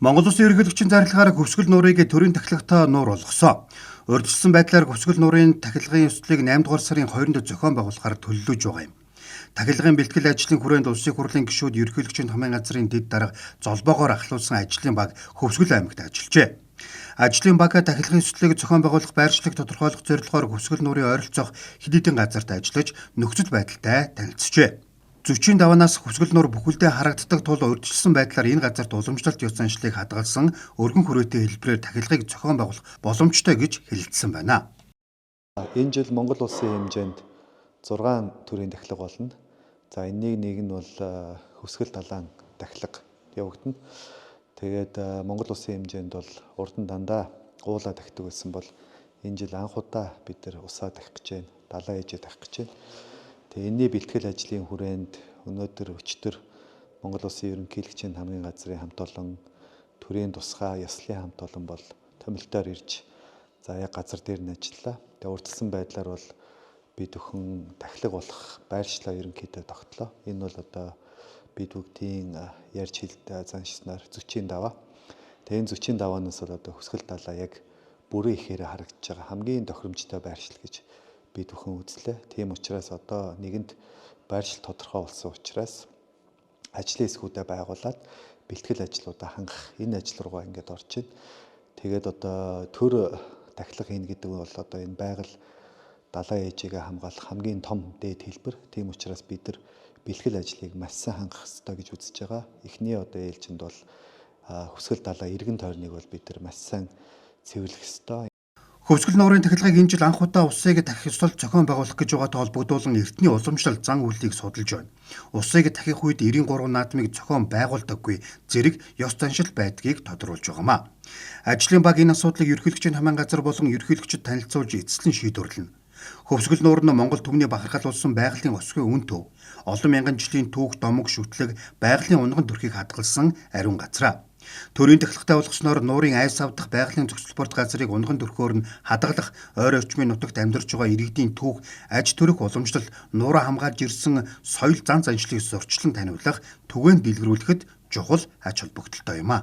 Монгол Улсын ерөнхийлөгчийн зарлигаар хөвсгөл нуурыг төрийн тахилгатай нуур болгосон. Урьдчилсан байдлаар хөвсгөл нуурын тахилгын ёслолыг 8 дугаар сарын 2-нд зохион байгуулахаар төлөвлөж байгаа юм. Тахилгын бэлтгэл ажлын хүрээнд Улсын хурлын гишүүд ерөнхийлөгчийн томын газрын дэд дарга золбоогоор ахлуулсан ажлын баг Хөвсгөл аймагт ажиллажээ. Ажлын баг тахилгын ёслолыг зохион байгуулах байршлыг тодорхойлох зорилгоор хөвсгөл нуурын ойролцоох хэд хэдэн газарт ажиллаж нөхцөл байдалтай танилцжээ. Зөчийн даваанаас хөвсгөл нуур бүхэлдээ харагддаг тул урьдчилсан байдлаар энэ газарт уламжлалт ёс заншлыг хадгалсан өргөн хүрээтэй хэлбэрээр тахилгыг зохион байгуулах боломжтой гэж хэлэлцсэн байна. Энэ жил Монгол Улсын хэмжээнд 6 төрлийн тахилга болно. За энэний нэг нь бол хөвсгөл далайн тахилга явагдана. Тэгээд Монгол Улсын хэмжээнд бол урд нь дандаа уулаа тахидаг байсан бол энэ жил анх удаа бид нар усаа тахих гэж байна. Далайн ээжээ тахих гэж байна. Тэгээ энэний бэлтгэл ажлын хүрээнд өнөөдөр өчтөр Монгол Улсын ерөнхийлөгчийн хамгийн газрын хамт олон төрийн тусгай ёслолын хамт олон бол томилтоор ирж за яг газар дээр нь ажиллаа. Тэгээ урьдчилсан байдлаар бол бид өхөн тахилга болох байршлаа ерөнхийдөө тогтлоо. Энэ бол одоо бид бүгдийн ярьж заншснаар зөчийн даваа. Тэгээ энэ зөчийн даваанаас бол одоо хөвсгөл далаа яг бүрэн ихээр харагдаж байгаа хамгийн тохиромжтой байршил гэж бид бүхэн үзлээ. Тийм учраас одоо нэгэнд байршил тодорхой болсон учраас ажлын хэсгүүдэд байгуулад бэлтгэл ажлуудаа хангах энэ ажил руугаа ингээд орж байна. Тэгээд одоо төр тахилга хийнэ гэдэг нь бол одоо энэ байгаль далайн ээжигээ хамгаалах хамгийн том дээд хэлбэр. Тийм учраас бид нар бэлтгэл ажлыг маш сайн хангах хэрэгтэй гэж үзэж байгаа. Эхний одоо ээлжинд бол хөвсгөл далаа эргэн тойрныг бол бид нар маш сайн цэвэрлэх хэрэгтэй. Хөвсгөл нуурын тахилгыг энэ жил анх удаа усыг тахих ёслолд зохион байгуулах гэж байгаатай холбогдуулан эртний уламжлалт зан үйлийг судалж байна. Усыг тахих үед 93 наадмыг зохион байгуулдаггүй зэрэг ёс заншил байдгийг тодруулж байгаамаа. Ажлын баг энэ асуудлыг ерөнхийлөгчийн томын газар болон ерөнхийлөгчөд танилцуулж эцэслэн шийдвэрлэнэ. Хөвсгөл нуур нь Монгол түмний бахархалуулсан байгалийн осгой үн төв. Олон мянган жилийн түүх домог шүтлэг байгалийн унган төрхийг хадгалсан ариун газраа. Төрийн тахилгатай болгосноор нуурын айс авдах байгалийн зохицол борд газрыг унган төрхөөр нь хадгалах ойр орчмын нутагт амьдарч байгаа иргэдийн түүх аж төрөх уламжлал нуураа хамгаалж ирсэн соёл зан заншлыг зурчлан таниулах түгээн дэлгэрүүлэхэд чухал ач холбогдолтой юм а.